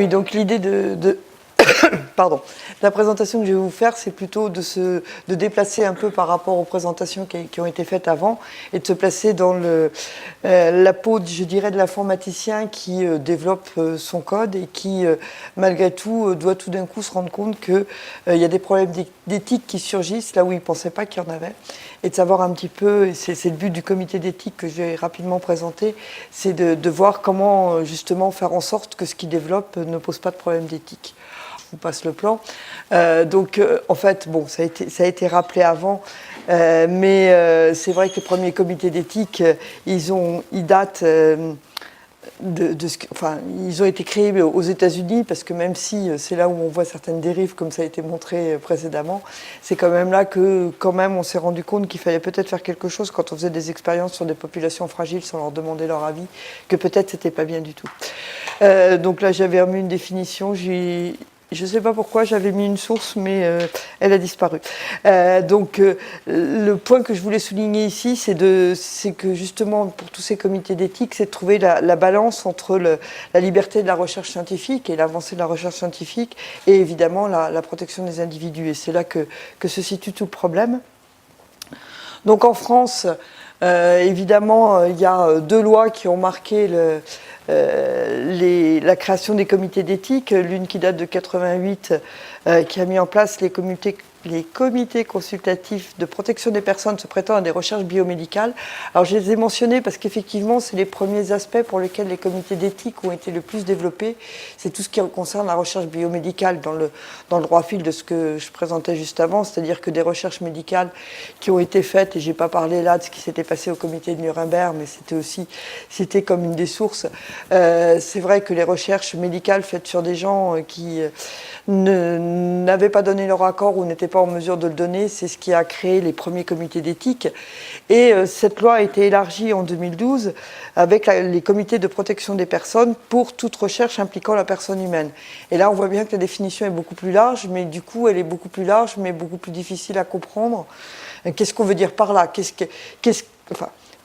Oui, donc l'idée pardon. La présentation que je vais vous faire, c'est plutôt de déplacer un peu par rapport aux présentations qui ont été faites avant et de se placer dans la peau, je dirais, de l'informaticien qui développe son code et qui, malgré tout, doit tout d'un coup se rendre compte qu'il y a des problèmes d'éthique qui surgissent là où il ne pensait pas qu'il y en avait. Et de savoir un petit peu, et c'est le but du comité d'éthique que je vais rapidement présenter, c'est de voir comment justement faire en sorte que ce qu'il développe ne pose pas de problème d'éthique. On passe le plan. En fait, bon, ça a été rappelé avant, mais c'est vrai que les premiers comités d'éthique, ils datent ils ont été créés aux États-Unis, parce que même si c'est là où on voit certaines dérives, comme ça a été montré précédemment, c'est quand même là que, quand même, on s'est rendu compte qu'il fallait peut-être faire quelque chose quand on faisait des expériences sur des populations fragiles sans leur demander leur avis, que peut-être c'était pas bien du tout. Donc là, j'avais remis une définition. Je ne sais pas pourquoi j'avais mis une source, mais elle a disparu. Le point que je voulais souligner ici, c'est que justement, pour tous ces comités d'éthique, c'est de trouver la balance entre la liberté de la recherche scientifique et l'avancée de la recherche scientifique, et évidemment la protection des individus. Et c'est là que se situe tout le problème. Donc en France, évidemment, il y a deux lois qui ont marqué la création des comités d'éthique, l'une qui date de 88, qui a mis en place les comités consultatifs de protection des personnes se prêtant à des recherches biomédicales. Alors je les ai mentionnés parce qu'effectivement, c'est les premiers aspects pour lesquels les comités d'éthique ont été le plus développés. C'est tout ce qui concerne la recherche biomédicale dans le droit fil de ce que je présentais juste avant, c'est-à-dire que des recherches médicales qui ont été faites, et je n'ai pas parlé là de ce qui s'était passé au comité de Nuremberg, mais c'était comme une des sources. C'est vrai que les recherches médicales faites sur des gens qui n'avaient pas donné leur accord ou n'étaient pas en mesure de le donner, c'est ce qui a créé les premiers comités d'éthique. Et cette loi a été élargie en 2012 avec les comités de protection des personnes pour toute recherche impliquant la personne humaine. Et là, on voit bien que la définition est beaucoup plus large, mais du coup, elle est beaucoup plus large, mais beaucoup plus difficile à comprendre. Qu'est-ce qu'on veut dire par là ?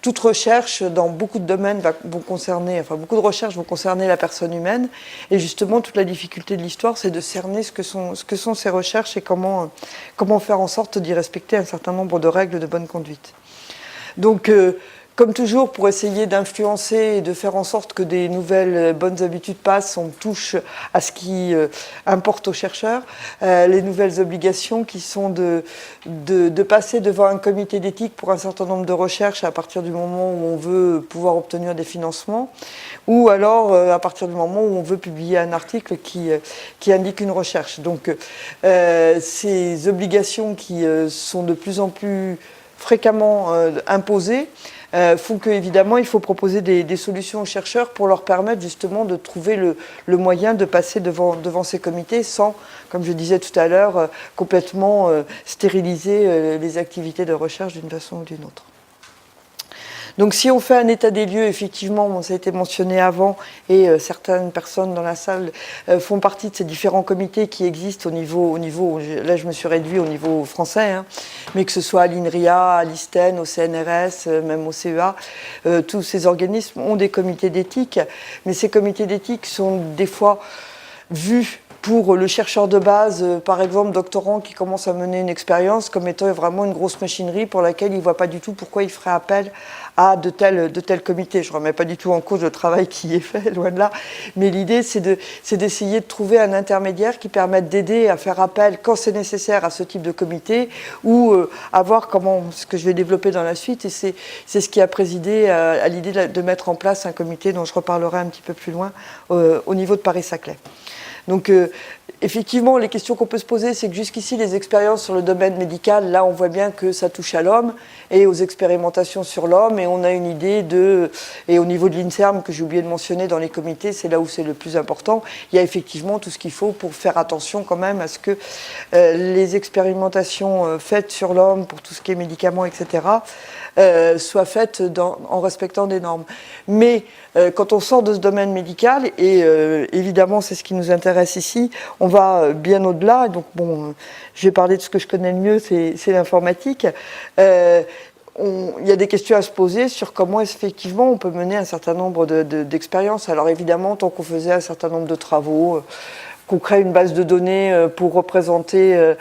Toute recherche dans beaucoup de domaines beaucoup de recherches vont concerner la personne humaine. Et justement, toute la difficulté de l'histoire, c'est de cerner ce que sont ces recherches et comment faire en sorte d'y respecter un certain nombre de règles de bonne conduite. Donc, comme toujours, pour essayer d'influencer et de faire en sorte que des nouvelles bonnes habitudes passent, on touche à ce qui importe aux chercheurs, les nouvelles obligations qui sont de passer devant un comité d'éthique pour un certain nombre de recherches à partir du moment où on veut pouvoir obtenir des financements, ou alors à partir du moment où on veut publier un article qui indique une recherche. Donc ces obligations qui sont de plus en plus fréquemment imposées, font qu'évidemment, il faut proposer des solutions aux chercheurs pour leur permettre justement de trouver le moyen de passer devant ces comités sans, comme je disais tout à l'heure, complètement stériliser les activités de recherche d'une façon ou d'une autre. Donc si on fait un état des lieux, effectivement, ça a été mentionné avant, et certaines personnes dans la salle font partie de ces différents comités qui existent au niveau, là je me suis réduit au niveau français, mais que ce soit à l'INRIA, à l'ISTEN, au CNRS, même au CEA, tous ces organismes ont des comités d'éthique, mais ces comités d'éthique sont des fois vus pour le chercheur de base, par exemple doctorant qui commence à mener une expérience, comme étant vraiment une grosse machinerie pour laquelle il ne voit pas du tout pourquoi il ferait appel à de tels comités. Je ne remets pas du tout en cause le travail qui est fait, loin de là, mais l'idée c'est d'essayer de trouver un intermédiaire qui permette d'aider à faire appel quand c'est nécessaire à ce type de comité, ou à voir ce que je vais développer dans la suite, et c'est ce qui a présidé à l'idée de mettre en place un comité dont je reparlerai un petit peu plus loin au niveau de Paris-Saclay. Donc, effectivement, les questions qu'on peut se poser, c'est que jusqu'ici, les expériences sur le domaine médical, là, on voit bien que ça touche à l'homme et aux expérimentations sur l'homme, et on a une idée et au niveau de l'INSERM, que j'ai oublié de mentionner dans les comités, c'est là où c'est le plus important, il y a effectivement tout ce qu'il faut pour faire attention quand même à ce que les expérimentations faites sur l'homme, pour tout ce qui est médicaments, etc., soient faites en respectant des normes. Mais quand on sort de ce domaine médical, et évidemment c'est ce qui nous intéresse ici, on va bien au-delà. Donc bon, je vais parler de ce que je connais le mieux, c'est l'informatique. il y a des questions à se poser sur comment effectivement on peut mener un certain nombre d'expériences. Alors évidemment, tant qu'on faisait un certain nombre de travaux, qu'on crée une base de données pour représenter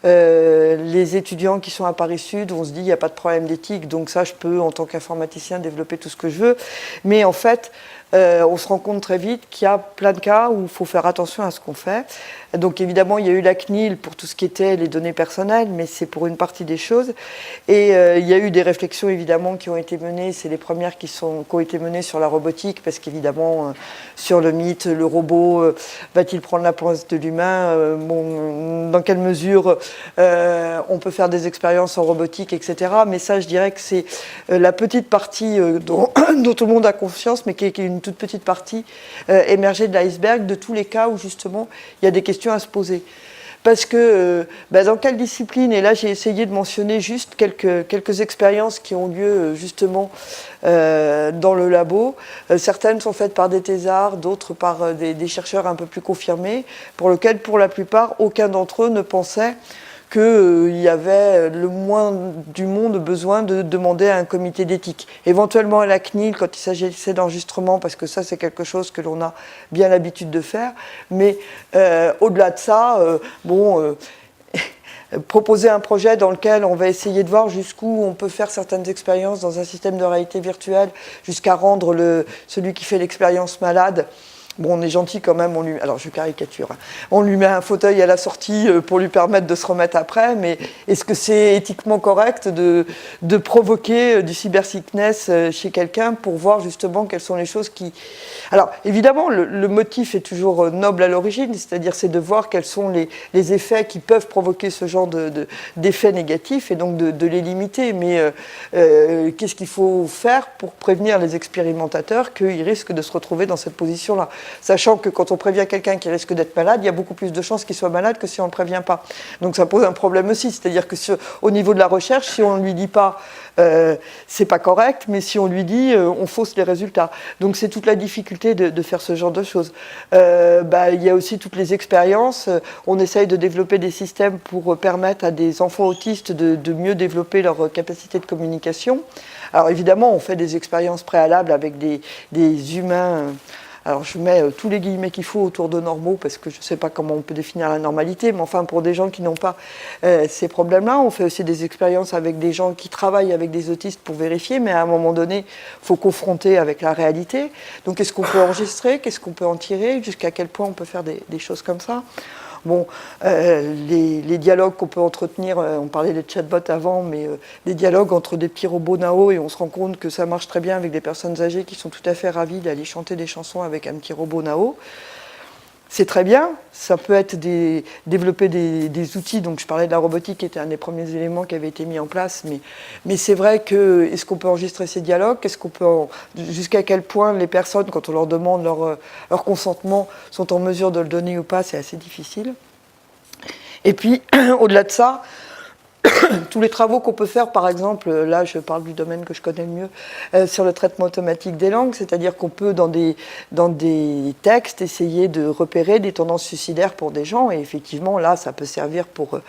les étudiants qui sont à Paris Sud, on se dit il n'y a pas de problème d'éthique, donc ça je peux en tant qu'informaticien développer tout ce que je veux. Mais en fait, on se rend compte très vite qu'il y a plein de cas où il faut faire attention à ce qu'on fait. Donc évidemment, il y a eu la CNIL pour tout ce qui était les données personnelles, mais c'est pour une partie des choses. Et il y a eu des réflexions évidemment qui ont été menées, c'est les premières qui ont été menées sur la robotique, parce qu'évidemment, sur le mythe, le robot va-t-il prendre la place de l'humain, dans quelle mesure on peut faire des expériences en robotique, etc. Mais ça, je dirais que c'est la petite partie dont tout le monde a conscience, mais qui est une toute petite partie émergée de l'iceberg de tous les cas où justement il y a des questions à se poser. Parce que dans quelle discipline, et là j'ai essayé de mentionner juste quelques expériences qui ont lieu justement dans le labo. Certaines sont faites par des thésards, d'autres par des chercheurs un peu plus confirmés, pour lesquels pour la plupart aucun d'entre eux ne pensait qu'il y avait le moins du monde besoin de demander à un comité d'éthique. Éventuellement à la CNIL quand il s'agissait d'enregistrement, parce que ça c'est quelque chose que l'on a bien l'habitude de faire, mais au-delà de ça, proposer un projet dans lequel on va essayer de voir jusqu'où on peut faire certaines expériences dans un système de réalité virtuelle, jusqu'à rendre celui qui fait l'expérience malade. Bon, on est gentil quand même, alors je caricature, hein. On lui met un fauteuil à la sortie pour lui permettre de se remettre après, mais est-ce que c'est éthiquement correct de provoquer du cybersickness chez quelqu'un pour voir justement quelles sont les choses qui... Alors évidemment, le motif est toujours noble à l'origine, c'est-à-dire c'est de voir quels sont les effets qui peuvent provoquer ce genre d'effets négatifs et donc de les limiter, mais qu'est-ce qu'il faut faire pour prévenir les expérimentateurs qu'ils risquent de se retrouver dans cette position-là ? Sachant que quand on prévient quelqu'un qui risque d'être malade, il y a beaucoup plus de chances qu'il soit malade que si on ne le prévient pas. Donc ça pose un problème aussi, c'est-à-dire que au niveau de la recherche, si on ne lui dit pas c'est pas correct, mais si on lui dit on fausse les résultats. Donc c'est toute la difficulté de faire ce genre de choses. Il y a aussi toutes les expériences. On essaye de développer des systèmes pour permettre à des enfants autistes de mieux développer leur capacité de communication. Alors évidemment, on fait des expériences préalables avec des humains. Alors je mets tous les guillemets qu'il faut autour de normaux parce que je ne sais pas comment on peut définir la normalité, mais enfin pour des gens qui n'ont pas ces problèmes-là, on fait aussi des expériences avec des gens qui travaillent avec des autistes pour vérifier, mais à un moment donné, il faut confronter avec la réalité. Donc qu'est-ce qu'on peut enregistrer, qu'est-ce qu'on peut en tirer, jusqu'à quel point on peut faire des choses comme ça. Bon, les dialogues qu'on peut entretenir, on parlait des chatbots avant, mais les dialogues entre des petits robots Nao, et on se rend compte que ça marche très bien avec des personnes âgées qui sont tout à fait ravies d'aller chanter des chansons avec un petit robot Nao. C'est très bien, ça peut être développer des outils, donc je parlais de la robotique qui était un des premiers éléments qui avait été mis en place, mais c'est vrai que, est-ce qu'on peut enregistrer ces dialogues, jusqu'à quel point les personnes, quand on leur demande leur consentement, sont en mesure de le donner ou pas, c'est assez difficile. Et puis, au-delà de ça, tous les travaux qu'on peut faire, par exemple, là je parle du domaine que je connais le mieux, sur le traitement automatique des langues, c'est-à-dire qu'on peut dans des textes essayer de repérer des tendances suicidaires pour des gens, et effectivement là ça peut servir pour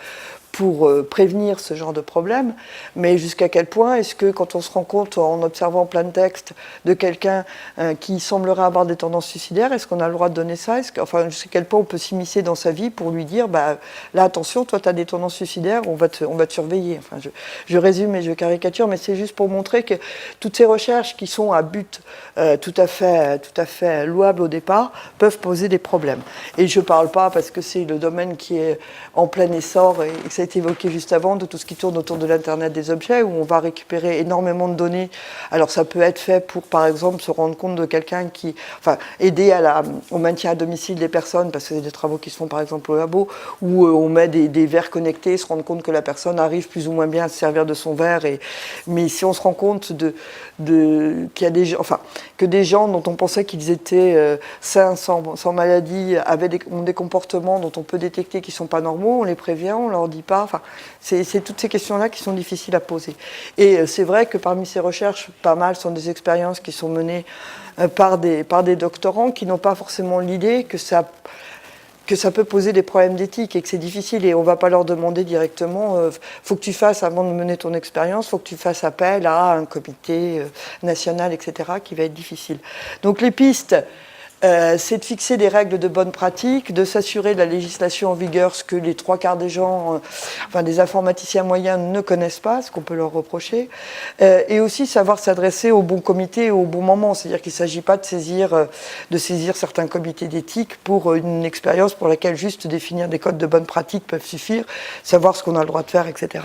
prévenir ce genre de problème, mais jusqu'à quel point est-ce que quand on se rend compte en observant plein de textes de quelqu'un qui semblerait avoir des tendances suicidaires, est-ce qu'on a le droit de donner ça, jusqu'à quel point on peut s'immiscer dans sa vie pour lui dire là attention, toi tu as des tendances suicidaires, on va te surveiller. Enfin, je résume et je caricature, mais c'est juste pour montrer que toutes ces recherches qui sont à but tout à fait louable au départ peuvent poser des problèmes. Et je ne parle pas parce que c'est le domaine qui est en plein essor et que ça a été évoqué juste avant, de tout ce qui tourne autour de l'Internet des objets, où on va récupérer énormément de données. Alors ça peut être fait pour, par exemple, se rendre compte de quelqu'un aider au maintien à domicile des personnes, parce que c'est des travaux qui se font par exemple au labo, où on met des verres connectés, se rendre compte que la personne arrive plus ou moins bien à se servir de son verre. Mais si on se rend compte qu'il y a que des gens dont on pensait qu'ils étaient sains, sans maladie, ont des comportements dont on peut détecter qu'ils ne sont pas normaux, on les prévient, on ne leur dit pas. Enfin, c'est toutes ces questions-là qui sont difficiles à poser. Et c'est vrai que parmi ces recherches, pas mal sont des expériences qui sont menées par des doctorants qui n'ont pas forcément l'idée que que ça peut poser des problèmes d'éthique et que c'est difficile et on ne va pas leur demander directement faut que tu fasses, avant de mener ton expérience, faut que tu fasses appel à un comité national, etc., qui va être difficile. Donc les pistes, c'est de fixer des règles de bonne pratique, de s'assurer de la législation en vigueur, ce que les 3/4 des gens, enfin des informaticiens moyens ne connaissent pas, ce qu'on peut leur reprocher, et aussi savoir s'adresser au bon comité au bon moment, c'est-à-dire qu'il ne s'agit pas de saisir certains comités d'éthique pour une expérience pour laquelle juste définir des codes de bonne pratique peuvent suffire, savoir ce qu'on a le droit de faire, etc.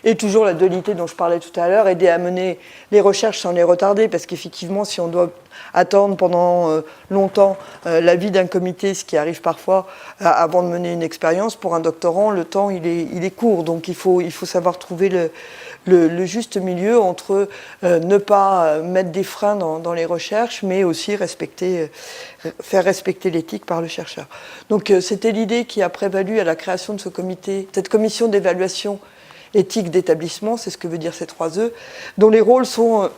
Et toujours la dualité dont je parlais tout à l'heure, aider à mener les recherches sans les retarder, parce qu'effectivement, si on doit attendre pendant longtemps l'avis d'un comité, ce qui arrive parfois avant de mener une expérience, pour un doctorant, le temps il est court, donc il faut savoir trouver le juste milieu entre ne pas mettre des freins dans les recherches, mais aussi faire respecter l'éthique par le chercheur. Donc c'était l'idée qui a prévalu à la création de ce comité, cette commission d'évaluation éthique d'établissement, c'est ce que veut dire ces 3 E, dont les rôles sont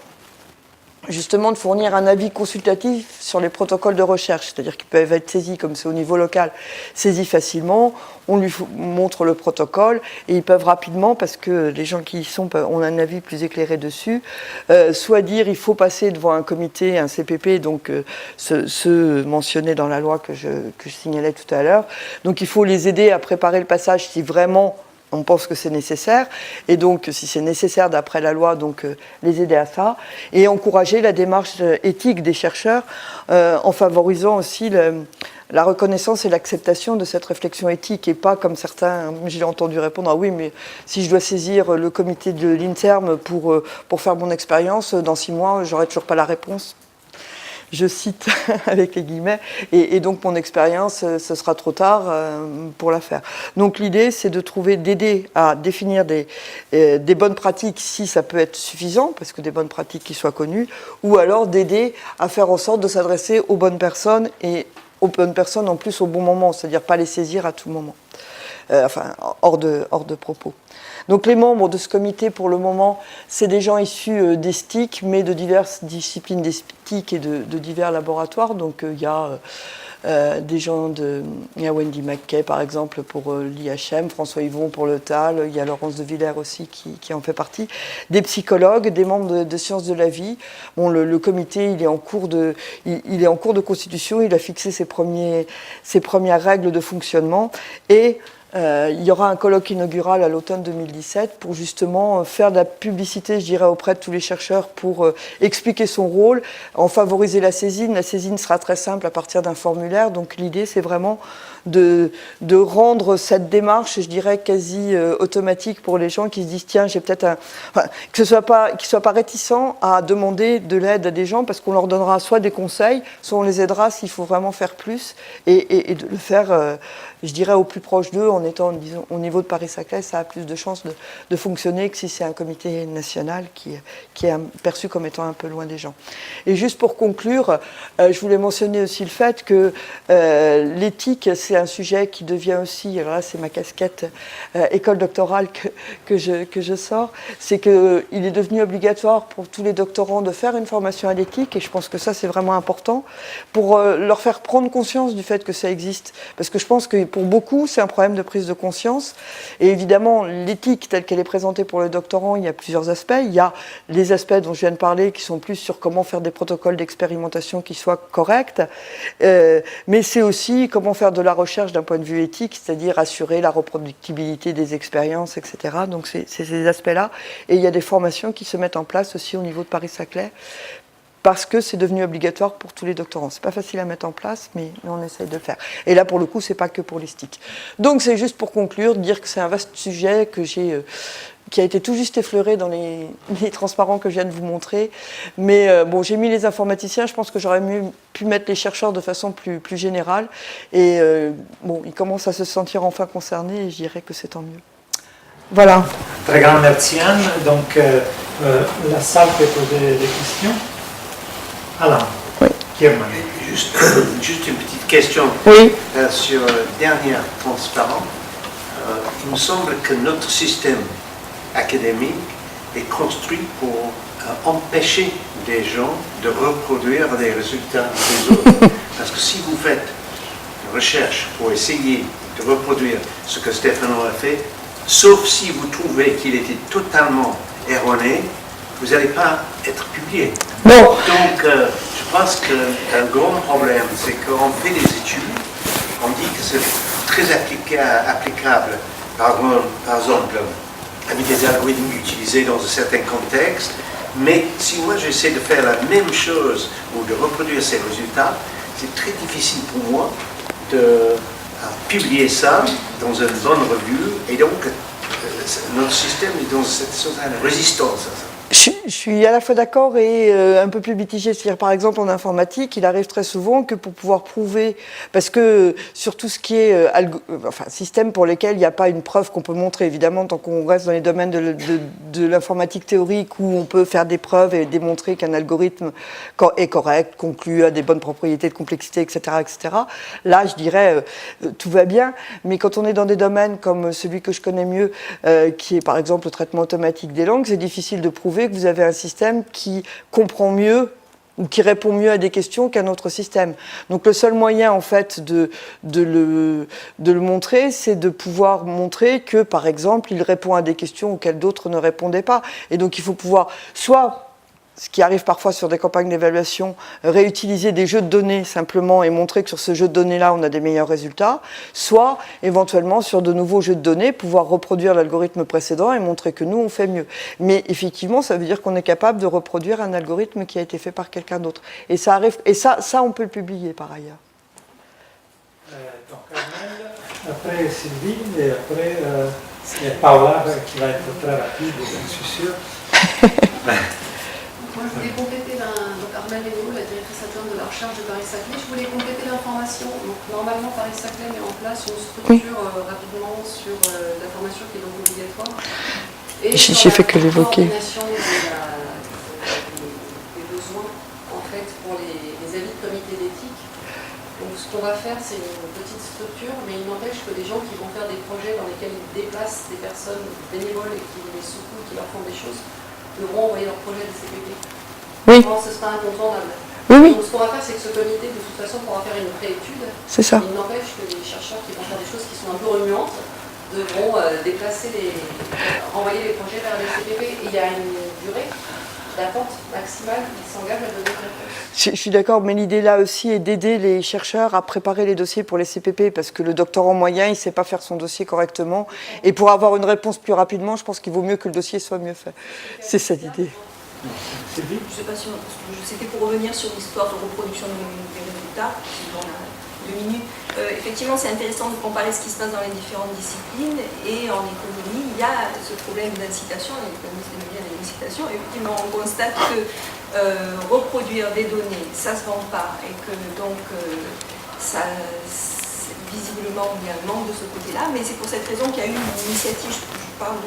justement de fournir un avis consultatif sur les protocoles de recherche, c'est-à-dire qu'ils peuvent être saisis, comme c'est au niveau local, saisis facilement, on lui montre le protocole, et ils peuvent rapidement, parce que les gens qui y sont ont un avis plus éclairé dessus, soit dire il faut passer devant un comité, un CPP, donc ceux mentionnés dans la loi que je signalais tout à l'heure, donc il faut les aider à préparer le passage si vraiment on pense que c'est nécessaire, et donc si c'est nécessaire d'après la loi, donc les aider à ça, et encourager la démarche éthique des chercheurs en favorisant aussi la reconnaissance et l'acceptation de cette réflexion éthique, et pas comme certains, j'ai entendu répondre, ah oui, mais si je dois saisir le comité de l'INSERM pour faire mon expérience, dans 6 mois, j'aurai toujours pas la réponse. Je cite avec les guillemets, et donc mon expérience, ce sera trop tard pour la faire. Donc l'idée, c'est d'aider à définir des bonnes pratiques, si ça peut être suffisant, parce que des bonnes pratiques qui soient connues, ou alors d'aider à faire en sorte de s'adresser aux bonnes personnes, et aux bonnes personnes en plus au bon moment, c'est-à-dire pas les saisir à tout moment, hors de propos. Donc les membres de ce comité, pour le moment, c'est des gens issus des STIC, mais de diverses disciplines des STIC et de divers laboratoires. Donc il y a des gens il y a Wendy McKay, par exemple, pour l'IHM, François Yvon pour le TAL, il y a Laurence de Villers aussi qui en fait partie, des psychologues, des membres de sciences de la vie. Bon, le comité, il est en cours de constitution, il a fixé ses premières règles de fonctionnement, et il y aura un colloque inaugural à l'automne 2017 pour justement faire de la publicité, je dirais, auprès de tous les chercheurs pour expliquer son rôle, en favoriser la saisine. La saisine sera très simple à partir d'un formulaire, donc l'idée c'est vraiment de rendre cette démarche, je dirais, quasi automatique pour les gens qui se disent tiens, j'ai peut-être qu'ils ne soient pas réticents à demander de l'aide à des gens, parce qu'on leur donnera soit des conseils, soit on les aidera s'il faut vraiment faire plus, et de le faire, je dirais, au plus proche d'eux, en étant, disons, au niveau de Paris-Saclay, ça a plus de chances de fonctionner que si c'est un comité national qui est perçu comme étant un peu loin des gens. Et juste pour conclure, je voulais mentionner aussi le fait que l'éthique, c'est un sujet qui devient aussi, alors là c'est ma casquette école doctorale que je sors, c'est qu'il est devenu obligatoire pour tous les doctorants de faire une formation à l'éthique, et je pense que ça c'est vraiment important, pour leur faire prendre conscience du fait que ça existe. Parce que je pense que pour beaucoup, c'est un problème de prise de conscience. Et évidemment, l'éthique telle qu'elle est présentée pour le doctorant, il y a plusieurs aspects. Il y a les aspects dont je viens de parler qui sont plus sur comment faire des protocoles d'expérimentation qui soient corrects. Mais c'est aussi comment faire de la recherche d'un point de vue éthique, c'est-à-dire assurer la reproductibilité des expériences, etc. Donc c'est ces aspects-là. Et il y a des formations qui se mettent en place aussi au niveau de Paris-Saclay, parce que c'est devenu obligatoire pour tous les doctorants. C'est pas facile à mettre en place, mais on essaye de le faire. Et là, pour le coup, c'est pas que pour les STIC. Donc, c'est juste pour conclure, dire que c'est un vaste sujet qui a été tout juste effleuré dans les transparents que je viens de vous montrer. Mais bon, j'ai mis les informaticiens, je pense que j'aurais mieux pu mettre les chercheurs de façon plus générale. Et bon, ils commencent à se sentir enfin concernés, et je dirais que c'est tant mieux. Voilà. Très grand merci, Anne. Donc, la salle peut poser des questions. Alain, oui. Juste une petite question oui. Sur le dernier transparent. Il me semble que notre système académique est construit pour empêcher des gens de reproduire les résultats des autres. Parce que si vous faites recherche pour essayer de reproduire ce que Stefano a fait, sauf si vous trouvez qu'il était totalement erroné, vous n'allez pas être publié. Non. Donc, je pense qu'un grand problème, c'est qu'on fait des études, on dit que c'est très applicable, par exemple, avec des algorithmes utilisés dans un certain contexte, mais si moi j'essaie de faire la même chose ou de reproduire ces résultats, c'est très difficile pour moi de publier ça dans une bonne revue, et donc notre système est dans cette sorte de résistance à ça. Je suis à la fois d'accord et un peu plus mitigée. C'est-à-dire, par exemple, en informatique, il arrive très souvent que pour pouvoir prouver, parce que sur tout ce qui est système pour lesquels il n'y a pas une preuve qu'on peut montrer, évidemment, tant qu'on reste dans les domaines de l'informatique théorique où on peut faire des preuves et démontrer qu'un algorithme est correct, conclut à des bonnes propriétés de complexité, etc., etc. Là, je dirais, tout va bien. Mais quand on est dans des domaines comme celui que je connais mieux, qui est par exemple le traitement automatique des langues, c'est difficile de prouver que vous avez un système qui comprend mieux ou qui répond mieux à des questions qu'un autre système. Donc le seul moyen en fait de le montrer, c'est de pouvoir montrer que par exemple il répond à des questions auxquelles d'autres ne répondaient pas. Et donc il faut pouvoir soit, ce qui arrive parfois sur des campagnes d'évaluation, réutiliser des jeux de données simplement et montrer que sur ce jeu de données-là, on a des meilleurs résultats, soit éventuellement sur de nouveaux jeux de données, pouvoir reproduire l'algorithme précédent et montrer que nous, on fait mieux. Mais effectivement, ça veut dire qu'on est capable de reproduire un algorithme qui a été fait par quelqu'un d'autre. Et ça arrive, et ça, on peut le publier par ailleurs. Donc Armel, après Sylvie, et après Paola, qui va être très rapide, je suis sûr. Moi, je voulais compléter, donc Armel Léo, la directrice adjointe de la recherche de Paris-Saclay, je voulais compléter l'information. Donc, normalement, Paris-Saclay met en place une structure rapidement sur la formation qui est donc obligatoire. Et j'ai fait que l'évoquer. Coordination des besoins, en fait, pour les avis de comité d'éthique. Donc, ce qu'on va faire, c'est une petite structure, mais il n'empêche que les gens qui vont faire des projets dans lesquels ils déplacent des personnes bénévoles et qui les secouent, qui leur font des choses, devront envoyer leur projet des CPP. Oui. Ce sera incontournable. Oui, oui. Donc ce qu'on va faire, c'est que ce comité, de toute façon, pourra faire une préétude. C'est ça. Il n'empêche que les chercheurs qui vont faire des choses qui sont un peu remuantes devront renvoyer les projets vers les CPP. Et il y a une durée d'attente maximale qui s'engage à donner une réponse. Je suis d'accord, mais l'idée là aussi est d'aider les chercheurs à préparer les dossiers pour les CPP, parce que le doctorant moyen, il ne sait pas faire son dossier correctement. Et pour avoir une réponse plus rapidement, je pense qu'il vaut mieux que le dossier soit mieux fait. C'est ça l'idée. Je ne sais pas si c'était pour revenir sur l'histoire de reproduction des résultats, dans la 2 minutes. Effectivement, c'est intéressant de comparer ce qui se passe dans les différentes disciplines, et en économie, il y a ce problème d'incitation, l'économiste aime bien l'incitation. Effectivement, on constate que reproduire des données, ça ne se vend pas, et que donc visiblement il y a un manque de ce côté-là, mais c'est pour cette raison qu'il y a eu une initiative, je parle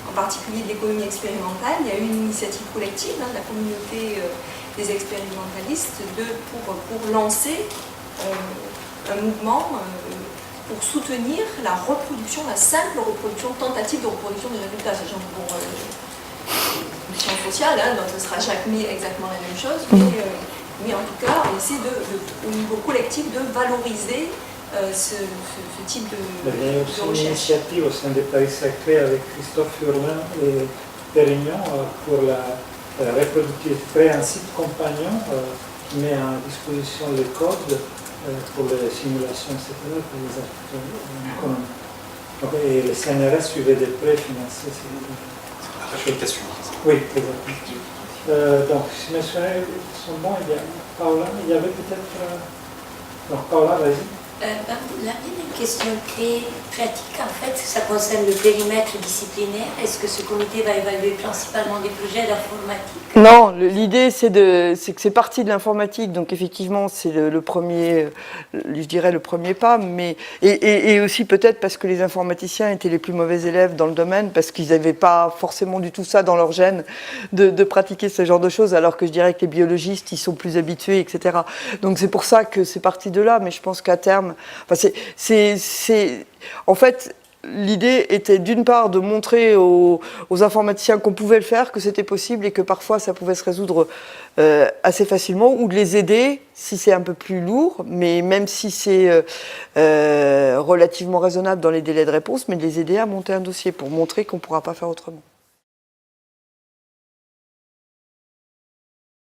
en particulier de l'économie expérimentale, il y a eu une initiative collective de la communauté des expérimentalistes pour lancer un mouvement pour soutenir la reproduction, la simple reproduction, tentative de reproduction des résultats. C'est genre pour une science sociale, donc ce ne sera jamais exactement la même chose, mais en tout cas, on essaie au niveau collectif de valoriser ce type de recherche. Il y a aussi une initiative au sein de Paris-Saclay avec Christophe Hurlin et Pérignon pour la reproductivité, un site compagnon qui met à disposition les codes pour les simulations, etc., pour les acteurs économiques. Et le CNRS suivait des prêts financés. La réputation. Oui, exactement. Donc, si mes souvenirs sont bons, il y a Paola, il y avait peut-être... Donc, Paola, vas-y. La mienne question très pratique, en fait, ça concerne le périmètre disciplinaire. Est-ce que ce comité va évaluer principalement des projets d'informatique? Non, l'idée c'est que c'est parti de l'informatique, donc effectivement c'est le premier, je dirais le premier pas, mais et aussi peut-être parce que les informaticiens étaient les plus mauvais élèves dans le domaine, parce qu'ils n'avaient pas forcément du tout ça dans leur gène de pratiquer ce genre de choses, alors que je dirais que les biologistes ils sont plus habitués, etc. Donc c'est pour ça que c'est parti de là, mais je pense qu'à terme, enfin en fait, l'idée était d'une part de montrer aux informaticiens qu'on pouvait le faire, que c'était possible et que parfois ça pouvait se résoudre assez facilement, ou de les aider si c'est un peu plus lourd, mais même si c'est relativement raisonnable dans les délais de réponse, mais de les aider à monter un dossier pour montrer qu'on ne pourra pas faire autrement.